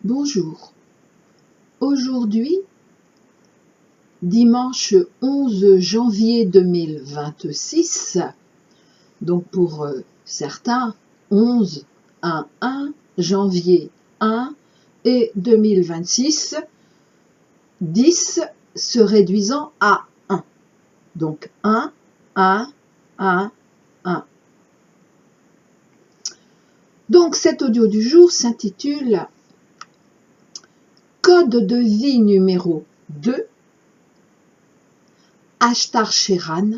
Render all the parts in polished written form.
Bonjour. Aujourd'hui, dimanche 11 janvier 2026, donc pour certains, 11, 1 janvier 1 et 2026, 10 se réduisant à 1. Donc 1, 1, 1, 1. Donc cet audio du jour s'intitule Code de vie numéro 2, Ashtar Sheran,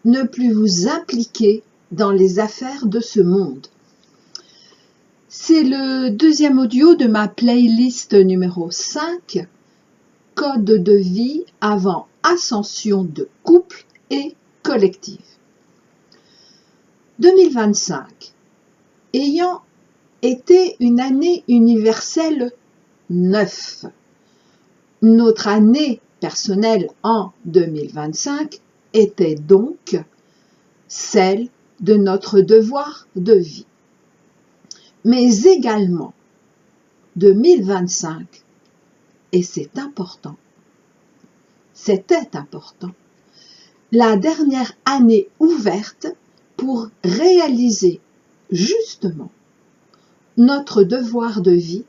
ne plus vous impliquer dans les affaires de ce monde. C'est le deuxième audio de ma playlist numéro 5, Code de vie avant ascension de couple et collective. 2025, ayant été une année universelle 9, notre année personnelle en 2025 était donc celle de notre devoir de vie. Mais également 2025, et c'est important, c'était important, la dernière année ouverte pour réaliser justement notre devoir de vie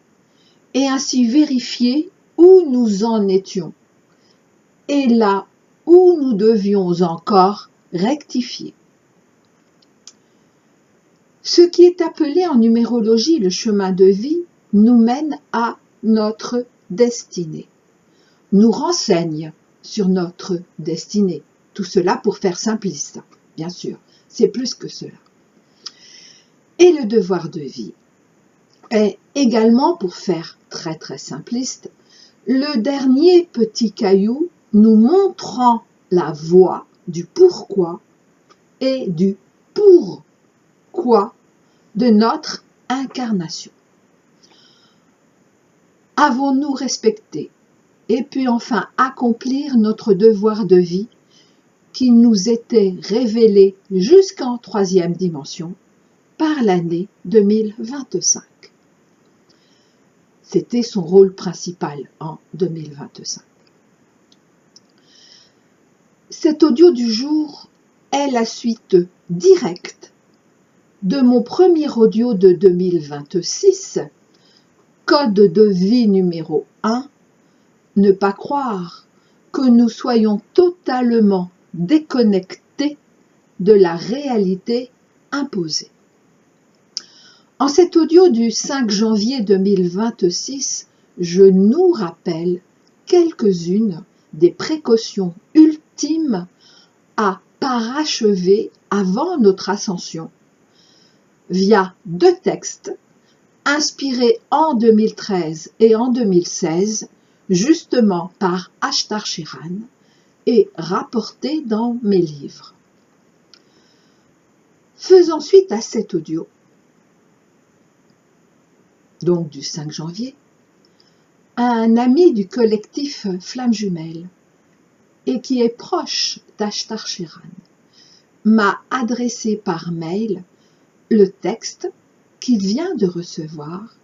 et ainsi vérifier où nous en étions et là où nous devions encore rectifier. Ce qui est appelé en numérologie le chemin de vie nous mène à notre destinée, nous renseigne sur notre destinée. Tout cela pour faire simpliste, bien sûr, c'est plus que cela. Et le devoir de vie est également, pour faire très très simpliste, le dernier petit caillou nous montrant la voie du pourquoi et du pourquoi de notre incarnation. Avons-nous respecté et puis enfin accomplir notre devoir de vie qui nous était révélé jusqu'en troisième dimension par l'année 2025. C'était son rôle principal en 2025. Cet audio du jour est la suite directe de mon premier audio de 2026, Code de vie numéro 1, ne pas croire que nous soyons totalement déconnectés de la réalité imposée. En cet audio du 5 janvier 2026, je nous rappelle quelques-unes des précautions ultimes à parachever avant notre ascension via 2 textes inspirés en 2013 et en 2016 justement par Ashtar Sheran et rapportés dans mes livres. Faisant suite à cet audio, donc du 5 janvier, un ami du collectif Flamme Jumelle et qui est proche d'Ashtar Sheran m'a adressé par mail le texte qu'il vient de recevoir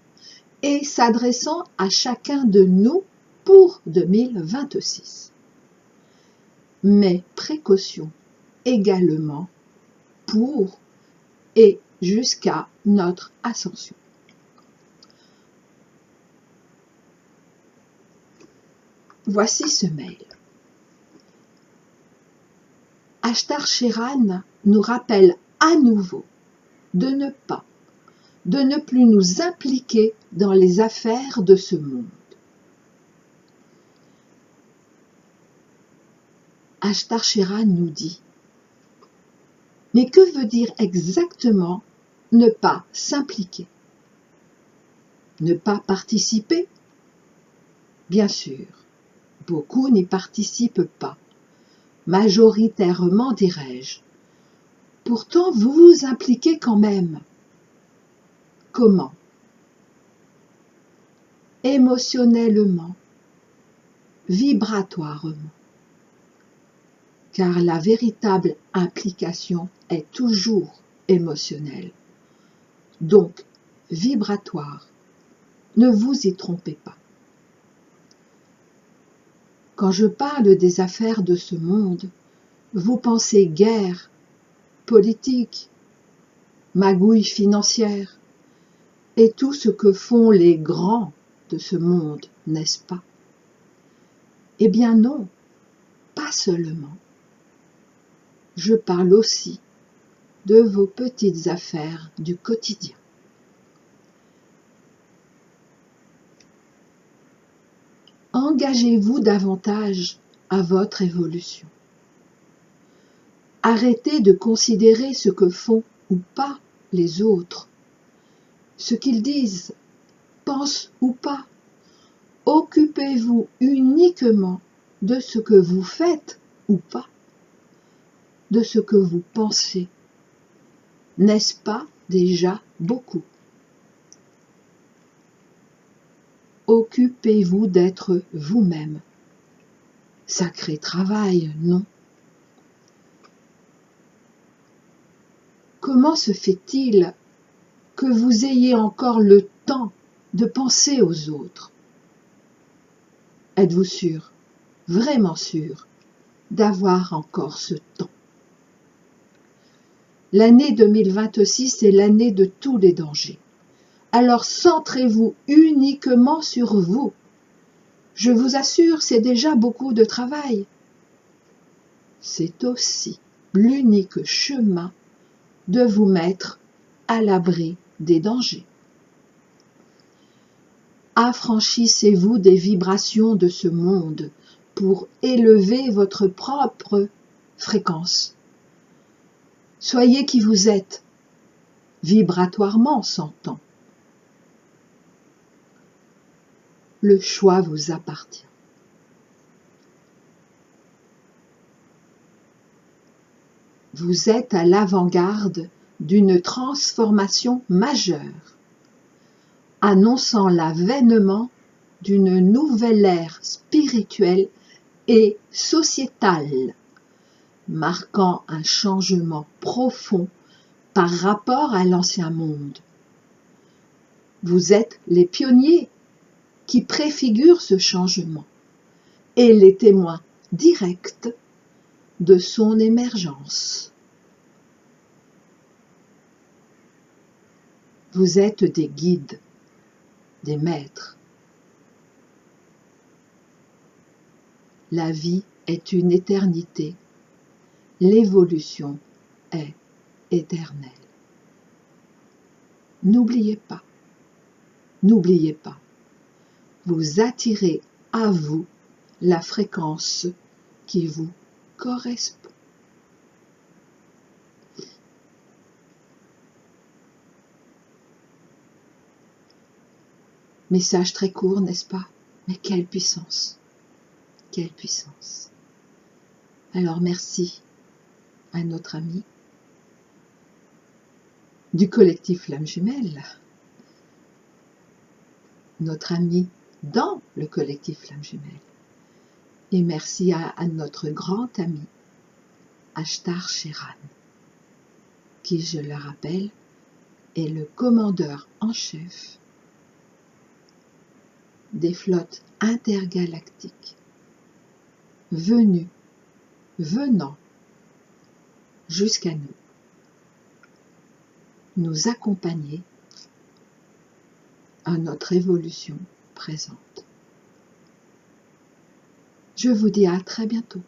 et s'adressant à chacun de nous pour 2026. Mais précautions également pour et jusqu'à notre ascension. Voici ce mail. Ashtar Sheran nous rappelle à nouveau de ne plus nous impliquer dans les affaires de ce monde. Ashtar Sheran nous dit: mais que veut dire exactement ne pas s'impliquer? Ne pas participer? Bien sûr, beaucoup n'y participent pas, majoritairement dirais-je. Pourtant, vous vous impliquez quand même. Comment? Émotionnellement, vibratoirement. Car la véritable implication est toujours émotionnelle, donc vibratoire, Ne vous y trompez pas. Quand je parle des affaires de ce monde, vous pensez guerre, politique, magouille financière et tout ce que font les grands de ce monde, n'est-ce pas? Eh bien non, pas seulement. Je parle aussi de vos petites affaires du quotidien. Engagez-vous davantage à votre évolution. Arrêtez de considérer ce que font ou pas les autres, ce qu'ils disent, pensent ou pas. Occupez-vous uniquement de ce que vous faites ou pas, de ce que vous pensez. N'est-ce pas déjà beaucoup? Occupez-vous d'être vous-même. Sacré travail, non? Comment se fait-il que vous ayez encore le temps de penser aux autres? Êtes-vous sûr, vraiment sûr, d'avoir encore ce temps? L'année 2026 est l'année de tous les dangers. Alors centrez-vous uniquement sur vous. Je vous assure, c'est déjà beaucoup de travail. C'est aussi l'unique chemin de vous mettre à l'abri des dangers. Affranchissez-vous des vibrations de ce monde pour élever votre propre fréquence. Soyez qui vous êtes, vibratoirement s'entend. Le choix vous appartient. Vous êtes à l'avant-garde d'une transformation majeure, annonçant l'avènement d'une nouvelle ère spirituelle et sociétale, marquant un changement profond par rapport à l'ancien monde. Vous êtes les pionniers qui préfigurent ce changement et les témoins directs de son émergence. Vous êtes des guides, des maîtres. La vie est une éternité, l'évolution est éternelle. N'oubliez pas, vous attirez à vous la fréquence qui vous correspond. Message très court, n'est-ce pas? Mais quelle puissance! Quelle puissance! Alors merci à notre ami du collectif Flamme Jumelle, notre ami dans le collectif Flamme Jumelle. Et merci à notre grand ami Ashtar Sheran, qui, je le rappelle, est le commandeur en chef des flottes intergalactiques, venant jusqu'à nous accompagner à notre évolution présente. Je vous dis à très bientôt.